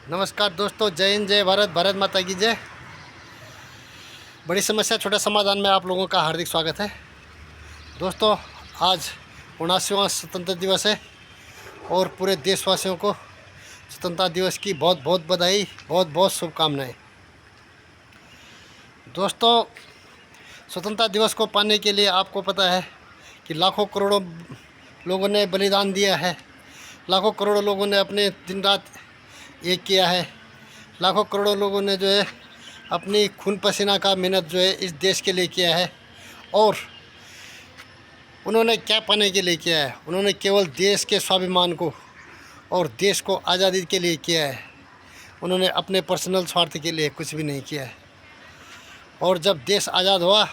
नमस्कार दोस्तों, जय हिंद, जय भारत, भारत माता की जय। बड़ी समस्या छोटे समाधान में आप लोगों का हार्दिक स्वागत है। दोस्तों, आज 79वां स्वतंत्रता दिवस है और पूरे देशवासियों को स्वतंत्रता दिवस की बहुत बहुत बधाई, बहुत बहुत शुभकामनाएं। दोस्तों, स्वतंत्रता दिवस को पाने के लिए आपको पता है कि लाखों करोड़ों लोगों ने बलिदान दिया है, लाखों करोड़ों लोगों ने अपने दिन रात एक किया है, लाखों करोड़ों लोगों ने जो है अपनी खून पसीना का मेहनत जो है इस देश के लिए किया है। और उन्होंने क्या पाने के लिए किया है? उन्होंने केवल देश के स्वाभिमान को और देश को आज़ादी के लिए किया है। उन्होंने अपने पर्सनल स्वार्थ के लिए कुछ भी नहीं किया है। और जब देश आज़ाद हुआ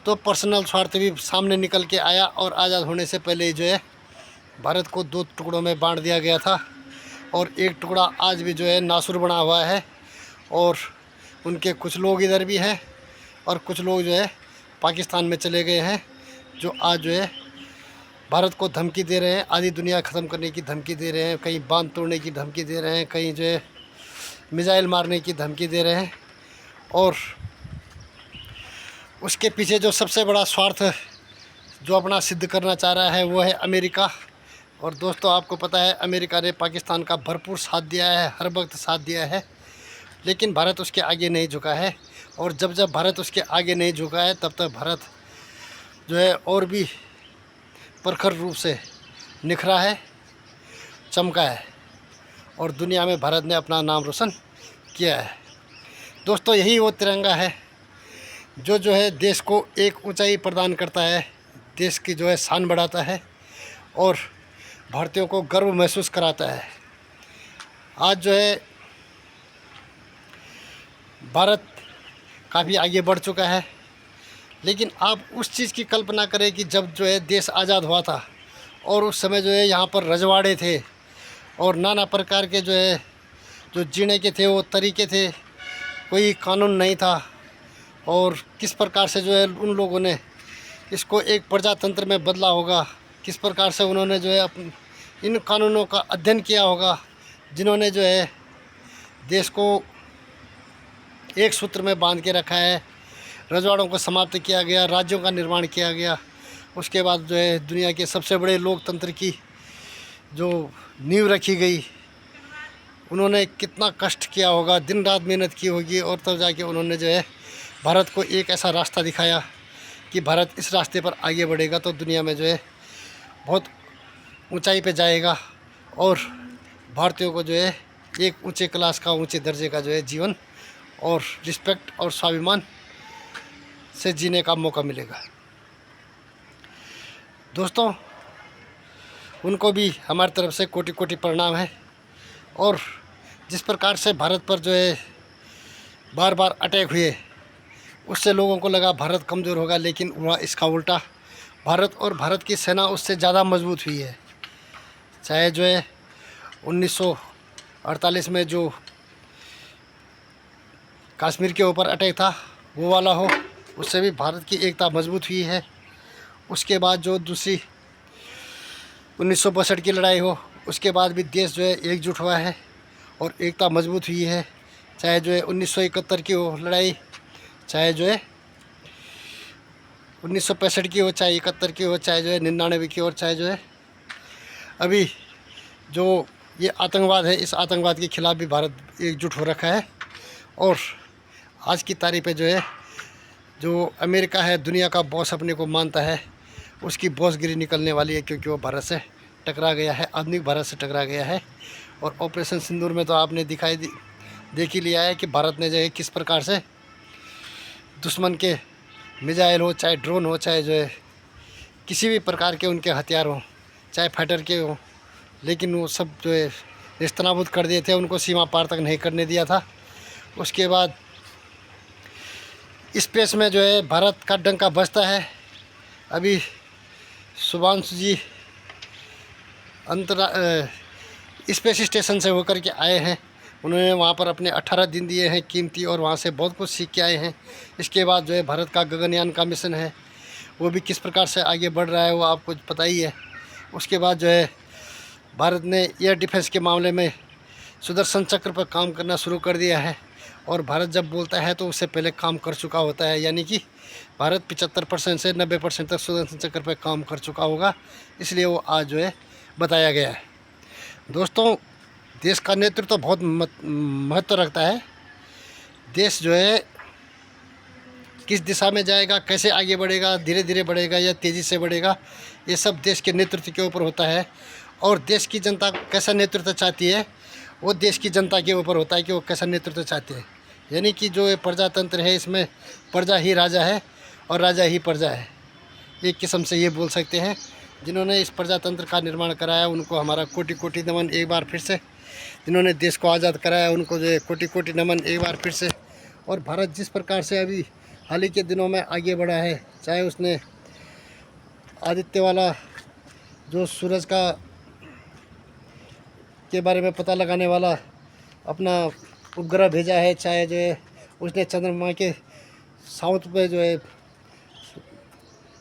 तो पर्सनल स्वार्थ भी सामने निकल के आया और आज़ाद होने से पहले ही जो है भारत को 2 टुकड़ों में बांट दिया गया था। और एक टुकड़ा आज भी जो है नासूर बना हुआ है और उनके कुछ लोग इधर भी हैं और कुछ लोग जो है पाकिस्तान में चले गए हैं, जो आज जो है भारत को धमकी दे रहे हैं, आधी दुनिया ख़त्म करने की धमकी दे रहे हैं, कहीं बांध तोड़ने की धमकी दे रहे हैं, कहीं जो है मिसाइल मारने की धमकी दे रहे हैं। और उसके पीछे जो सबसे बड़ा स्वार्थ जो अपना सिद्ध करना चाह रहा है वो है अमेरिका। और दोस्तों, आपको पता है अमेरिका ने पाकिस्तान का भरपूर साथ दिया है, हर वक्त साथ दिया है, लेकिन भारत उसके आगे नहीं झुका है। और जब जब भारत उसके आगे नहीं झुका है तब तक भारत जो है और भी प्रखर रूप से निखरा है, चमका है और दुनिया में भारत ने अपना नाम रोशन किया है। दोस्तों, यही वो तिरंगा है जो है देश को एक ऊंचाई प्रदान करता है, देश की जो है शान बढ़ाता है और भारतीयों को गर्व महसूस कराता है। आज जो है भारत काफ़ी आगे बढ़ चुका है, लेकिन आप उस चीज़ की कल्पना करें कि जब जो है देश आज़ाद हुआ था और उस समय जो है यहाँ पर रजवाड़े थे और नाना प्रकार के जो है जो जीने के थे वो तरीके थे, कोई कानून नहीं था। और किस प्रकार से जो है उन लोगों ने इसको एक प्रजातंत्र में बदला होगा, किस प्रकार से उन्होंने जो है इन कानूनों का अध्ययन किया होगा, जिन्होंने जो है देश को एक सूत्र में बांध के रखा है। रजवाड़ों को समाप्त किया गया, राज्यों का निर्माण किया गया, उसके बाद जो है दुनिया के सबसे बड़े लोकतंत्र की जो नींव रखी गई। उन्होंने कितना कष्ट किया होगा, दिन रात मेहनत की होगी और तब जाके उन्होंने जो है भारत को एक ऐसा रास्ता दिखाया कि भारत इस रास्ते पर आगे बढ़ेगा तो दुनिया में जो है बहुत ऊंचाई पे जाएगा और भारतीयों को जो है एक ऊंचे क्लास का, ऊंचे दर्जे का जो है जीवन और रिस्पेक्ट और स्वाभिमान से जीने का मौका मिलेगा। दोस्तों, उनको भी हमारी तरफ से कोटि कोटि प्रणाम है। और जिस प्रकार से भारत पर जो है बार बार अटैक हुए, उससे लोगों को लगा भारत कमज़ोर होगा, लेकिन हुआ इसका उल्टा। भारत और भारत की सेना उससे ज़्यादा मजबूत हुई है। चाहे जो है 1948 में जो कश्मीर के ऊपर अटैक था वो वाला हो, उससे भी भारत की एकता मजबूत हुई है। उसके बाद जो दूसरी 1962 की लड़ाई हो, उसके बाद भी देश जो है एकजुट हुआ है और एकता मजबूत हुई है। चाहे जो है 1971 की हो लड़ाई, चाहे जो है 1965 की हो, चाहे 71 की हो, चाहे जो है 99 की हो, चाहे जो है अभी जो ये आतंकवाद है, इस आतंकवाद के ख़िलाफ़ भी भारत एकजुट हो रखा है। और आज की तारीख पे जो है जो अमेरिका है, दुनिया का बॉस अपने को मानता है, उसकी बॉसगिरी निकलने वाली है, क्योंकि वो भारत से टकरा गया है, आधुनिक भारत से टकरा गया है। और ऑपरेशन सिंदूर में तो आपने देख ही लिया है कि भारत ने जो है किस प्रकार से दुश्मन के मिसाइल हो, चाहे ड्रोन हो, चाहे जो है किसी भी प्रकार के उनके हथियार हों, चाहे फाइटर के हों, लेकिन वो सब जो है नेस्तनाबूद कर दिए थे, उनको सीमा पार तक नहीं करने दिया था। उसके बाद स्पेस में जो है भारत का डंका बजता है। अभी शुभांशु जी स्पेस स्टेशन से होकर के आए हैं, उन्होंने वहाँ पर अपने 18 दिन दिए हैं कीमती और वहाँ से बहुत कुछ सीख के आए हैं। इसके बाद जो है भारत का गगनयान का मिशन है, वो भी किस प्रकार से आगे बढ़ रहा है वो आपको पता ही है। उसके बाद जो है भारत ने एयर डिफेंस के मामले में सुदर्शन चक्र पर काम करना शुरू कर दिया है। और भारत जब बोलता है तो उससे पहले काम कर चुका होता है, यानी कि भारत 75% से 90% तक सुदर्शन चक्र पर काम कर चुका होगा, इसलिए वो आज जो है बताया गया है। दोस्तों, देश का नेतृत्व तो बहुत महत्व रखता है। देश जो है किस दिशा में जाएगा, कैसे आगे बढ़ेगा, धीरे धीरे बढ़ेगा या तेज़ी से बढ़ेगा, ये सब देश के नेतृत्व के ऊपर होता है। और देश की जनता कैसा नेतृत्व चाहती है, वो देश की जनता के ऊपर होता है कि वो कैसा नेतृत्व चाहते हैं। यानी कि जो ये प्रजातंत्र है, इसमें प्रजा ही राजा है और राजा ही प्रजा है। एक किस्म से ये बोल सकते हैं। जिन्होंने इस प्रजातंत्र का निर्माण कराया उनको हमारा कोटि कोटि नमन एक बार फिर से। जिन्होंने देश को आज़ाद कराया उनको जो है कोटि कोटि नमन एक बार फिर से। और भारत जिस प्रकार से अभी हाल ही के दिनों में आगे बढ़ा है, चाहे उसने आदित्य वाला जो सूरज का के बारे में पता लगाने वाला अपना उपग्रह भेजा है, चाहे जो है उसने चंद्रमा के साउथ पे जो है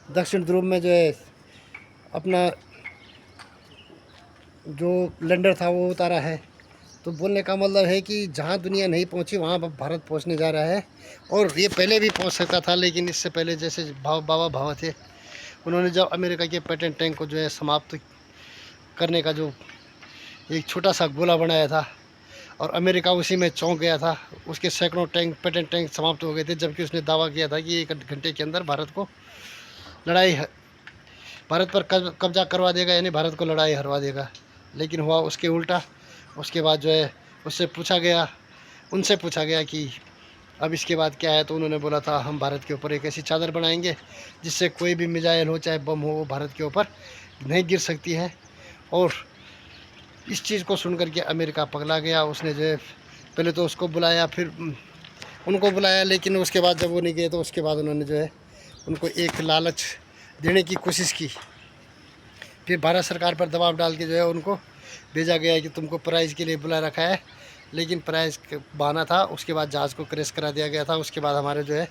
दक्षिण ध्रुव में जो है अपना जो लैंडर था वो उतारा है। तो बोलने का मतलब है कि जहाँ दुनिया नहीं पहुँची वहाँ भारत पहुँचने जा रहा है। और ये पहले भी पहुँच सकता था, लेकिन इससे पहले जैसे बाबा भावा थे, उन्होंने जब अमेरिका के पेटेंट टैंक को जो है समाप्त करने का जो एक छोटा सा गोला बनाया था और अमेरिका उसी में चौंक गया था, उसके सैकड़ों टैंक पेटेंट टैंक समाप्त हो गए थे, जबकि उसने दावा किया था कि 1 घंटे के अंदर भारत पर कब्जा करवा देगा, यानी भारत को लड़ाई हरवा देगा। लेकिन हुआ उसके उल्टा। उसके बाद जो है उनसे पूछा गया कि अब इसके बाद क्या है, तो उन्होंने बोला था हम भारत के ऊपर एक ऐसी चादर बनाएंगे जिससे कोई भी मिसाइल हो चाहे बम हो वो भारत के ऊपर नहीं गिर सकती है। और इस चीज़ को सुन करके अमेरिका पगला गया। उसने जो है पहले तो उसको बुलाया, फिर उनको बुलाया, लेकिन उसके बाद जब वो नहीं गए तो उसके बाद उन्होंने जो है उनको एक लालच देने की कोशिश की। फिर भारत सरकार पर दबाव डाल के जो है उनको भेजा गया कि तुमको प्राइज़ के लिए बुला रखा है, लेकिन प्राइज़ बहाना था। उसके बाद जहाज़ को क्रैश करा दिया गया था। उसके बाद हमारे जो है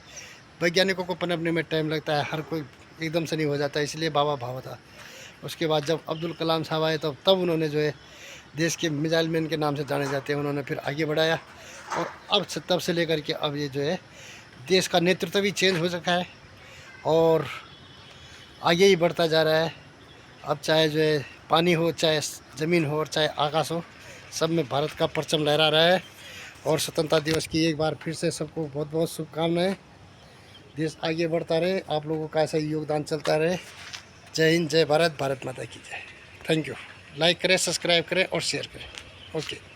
वैज्ञानिकों को पनपने में टाइम लगता है, हर कोई एकदम से नहीं हो जाता, इसलिए बाबा भावा था। उसके बाद जब अब्दुल कलाम साहब आए तब उन्होंने जो है देश के मिसाइल मैन के नाम से जाने जाते हैं, उन्होंने फिर आगे बढ़ाया। और अब तब से लेकर के अब ये जो है देश का नेतृत्व भी चेंज हो सका है और आगे ही बढ़ता जा रहा है। अब चाहे जो है पानी हो, चाहे ज़मीन हो और चाहे आकाश हो, सब में भारत का परचम लहरा रहा है। और स्वतंत्रता दिवस की एक बार फिर से सबको बहुत बहुत शुभकामनाएं। देश आगे बढ़ता रहे, आप लोगों का ऐसा ही योगदान चलता रहे। जय हिंद, जय भारत, भारत माता की जय। Thank you. लाइक करें, सब्सक्राइब करें और शेयर करें। ओके।